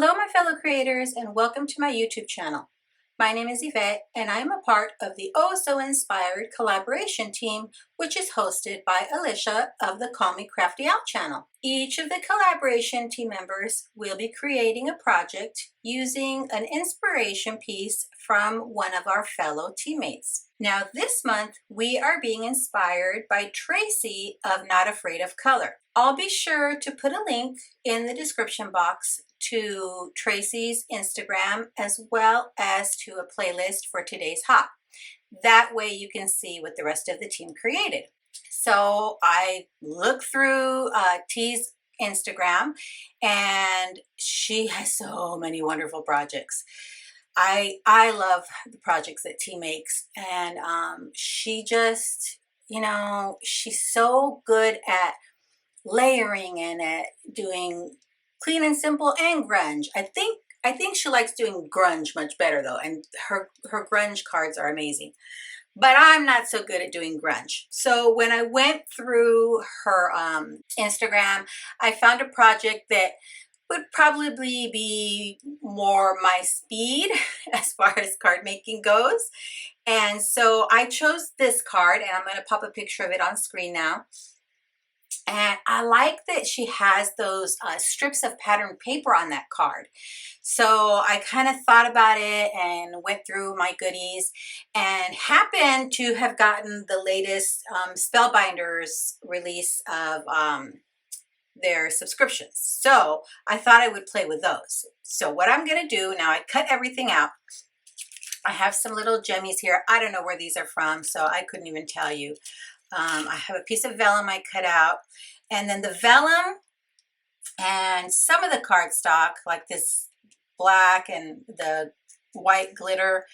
Hello my fellow creators and welcome to my YouTube channel. My name is Yvette and I am a part of the Oh So Inspired collaboration team, which is hosted by Alicia of the Call Me Crafty Out channel. Each of the collaboration team members will be creating a project using an inspiration piece from one of our fellow teammates. Now this month we are being inspired by Tracy of Not Afraid of Color. I'll be sure to put a link in the description box to Tracy's Instagram as well as to a playlist for today's hop. That way you can see what the rest of the team created. So I looked through T's Instagram and she has so many wonderful projects. I love the projects that T makes, and she just, she's so good at layering and at doing clean and simple and grunge. I think she likes doing grunge much better though, and her grunge cards are amazing. But I'm not so good at doing grunge. So when I went through her Instagram, I found a project that would probably be more my speed as far as card making goes. And so I chose this card, and I'm going to pop a picture of it on screen now. And I like that she has those strips of patterned paper on that card. So I kind of thought about it and went through my goodies and happened to have gotten the latest Spellbinders release of their subscriptions. So I thought I would play with those. So what I'm going to do now, I cut everything out. I have some little jemmies here. I don't know where these are from, so I couldn't even tell you. I have a piece of vellum I cut out, and then the vellum and some of the cardstock, like this black and the white glitter,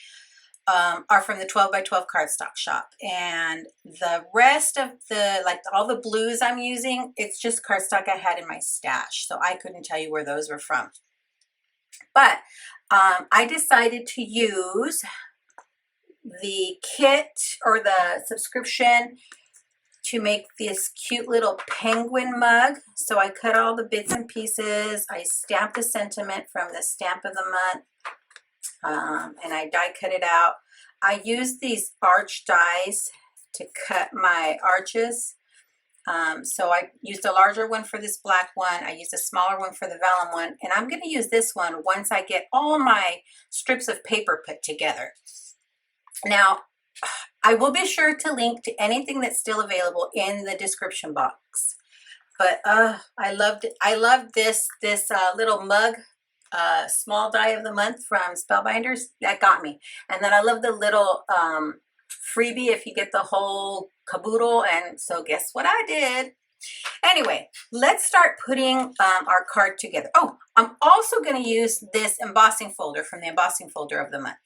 are from the 12 by 12 Cardstock Shop. And the rest of the, like all the blues I'm using, it's just cardstock I had in my stash, so I couldn't tell you where those were from. But I decided to use the kit or the subscription to make this cute little penguin mug. So I cut all the bits and pieces. I stamped a sentiment from the stamp of the month, and I die cut it out. I used these arch dies to cut my arches. So I used a larger one for this black one. I used a smaller one for the vellum one, and I'm going to use this one once I get all my strips of paper put together. Now, I will be sure to link to anything that's still available in the description box. But I loved it. I loved this little mug, small die of the month from Spellbinders. That got me. And then I love the little freebie if you get the whole caboodle. And so guess what I did? Anyway, let's start putting our card together. Oh, I'm also going to use this embossing folder from the embossing folder of the month.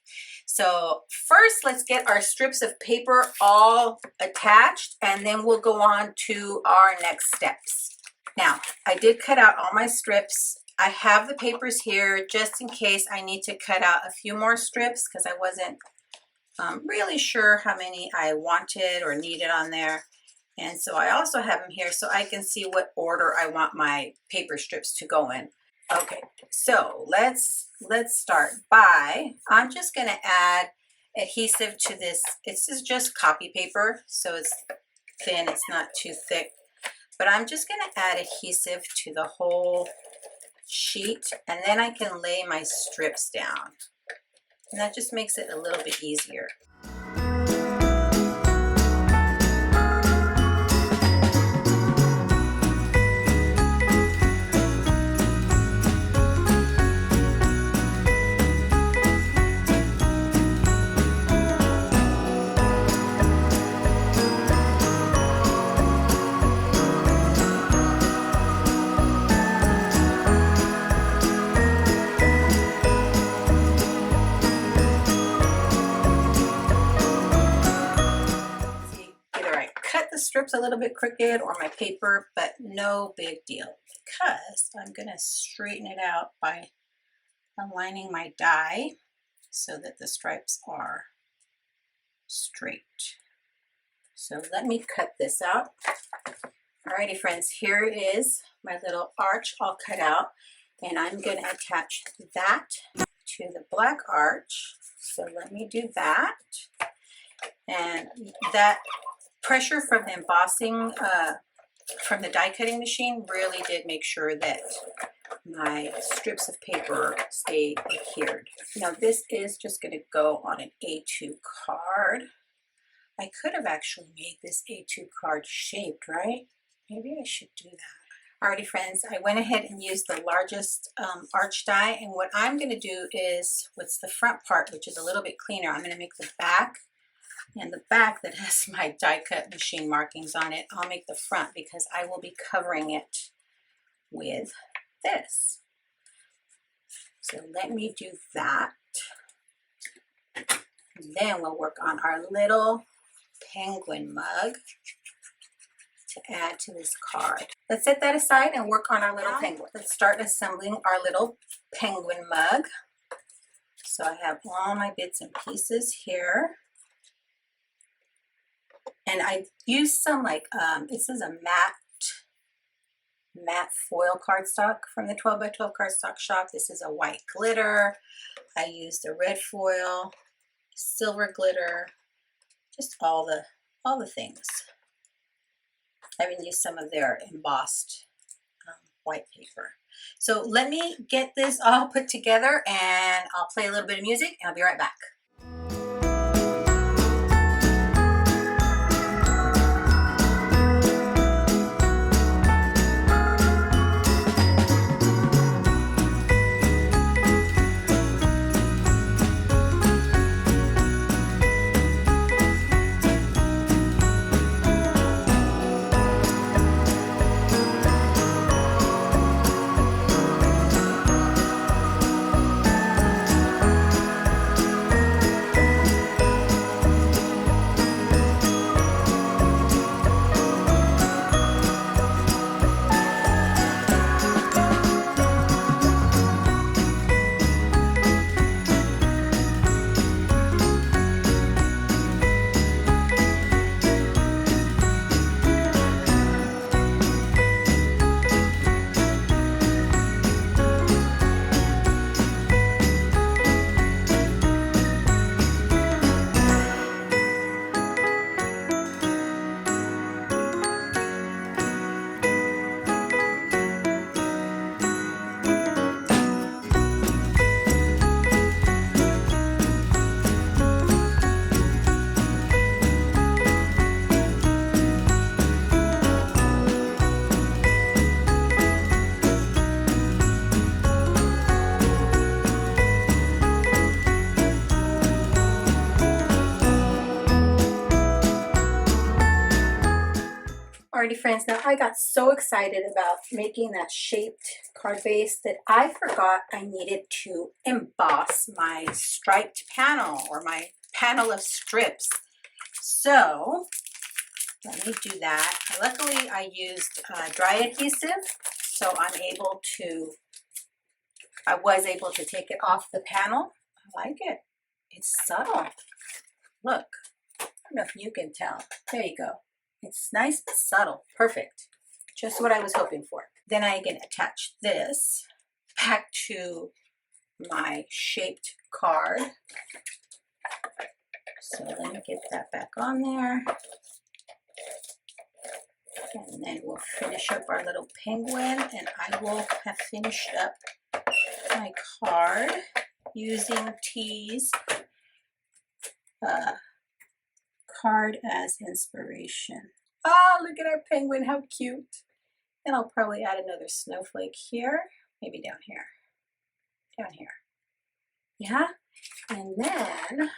So first, let's get our strips of paper all attached, and then we'll go on to our next steps. Now, I did cut out all my strips. I have the papers here just in case I need to cut out a few more strips because I wasn't really sure how many I wanted or needed on there. And so I also have them here so I can see what order I want my paper strips to go in. Okay, so let's start by, I'm just going to add adhesive to this. This is just copy paper, so it's thin, it's not too thick. But I'm just going to add adhesive to the whole sheet, and then I can lay my strips down. And that just makes it a little bit easier. Strips a little bit crooked or my paper, but no big deal because I'm going to straighten it out by aligning my die so that the stripes are straight. So let me cut this out. Alrighty friends, here is my little arch all cut out. And I'm going to attach that to the black arch. So let me do that. And that pressure from the embossing, from the die cutting machine really did make sure that my strips of paper stay adhered. Now this is just going to go on an A2 card. I could have actually made this A2 card shaped, right? Maybe I should do that. Alrighty friends, I went ahead and used the largest arch die, and what I'm going to do is, what's the front part, which is a little bit cleaner, I'm going to make the back, and the back that has my die cut machine markings on it, I'll make the front because I will be covering it with this. So let me do that. And then we'll work on our little penguin mug to add to this card. Let's set that aside and work on our little penguin. Let's start assembling our little penguin mug. So I have all my bits and pieces here. And I used some like, this is a matte foil cardstock from the 12 by 12 Cardstock Shop. This is a white glitter. I used a red foil, silver glitter, just all the things. I even used some of their embossed white paper. So let me get this all put together and I'll play a little bit of music and I'll be right back. Alrighty friends, now I got so excited about making that shaped card base that I forgot I needed to emboss my striped panel or my panel of strips. So let me do that. Luckily I used dry adhesive, so I was able to take it off the panel. I like it. It's subtle. Look, I don't know if you can tell. There you go. It's nice but subtle. Perfect. Just what I was hoping for. Then I can attach this back to my shaped card. So let me get that back on there. And then we'll finish up our little penguin, and I will have finished up my card using T's card as inspiration. Oh, look at our penguin, how cute. And I'll probably add another snowflake here, maybe down here, yeah. And then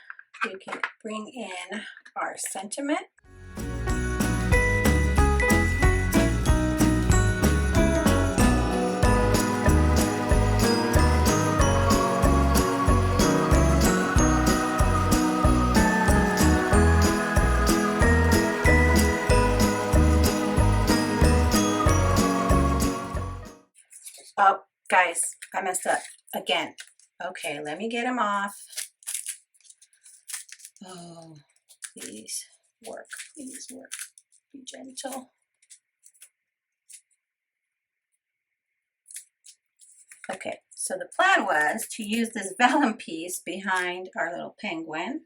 we can bring in our sentiment. Oh, guys, I messed up again. Okay, let me get them off. Oh, please work, please work. Be gentle. Okay, so the plan was to use this vellum piece behind our little penguin.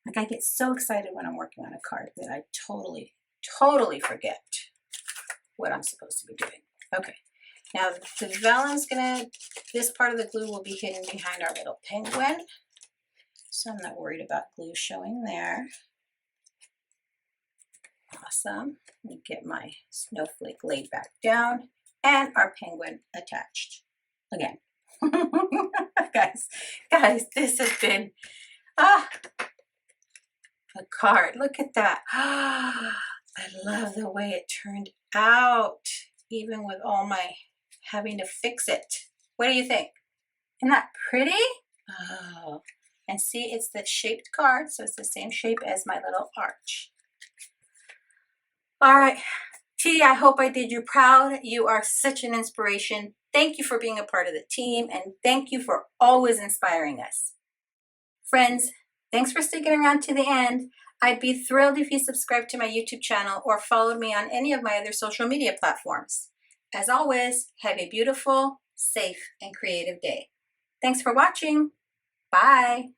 Like, I get so excited when I'm working on a card that I totally forget what I'm supposed to be doing. Okay, now the vellum's this part of the glue will be hidden behind our little penguin. So I'm not worried about glue showing there. Awesome. Let me get my snowflake laid back down and our penguin attached again. guys, this has been a card. Look at that. I love the way it turned out, even with all my having to fix it. What do you think? Isn't that pretty? Oh, and see, it's the shaped card, so it's the same shape as my little arch. All right, T, I hope I did you proud. You are such an inspiration. Thank you for being a part of the team, and thank you for always inspiring us. Friends, thanks for sticking around to the end. I'd be thrilled if you subscribed to my YouTube channel or followed me on any of my other social media platforms. As always, have a beautiful, safe, and creative day. Thanks for watching. Bye.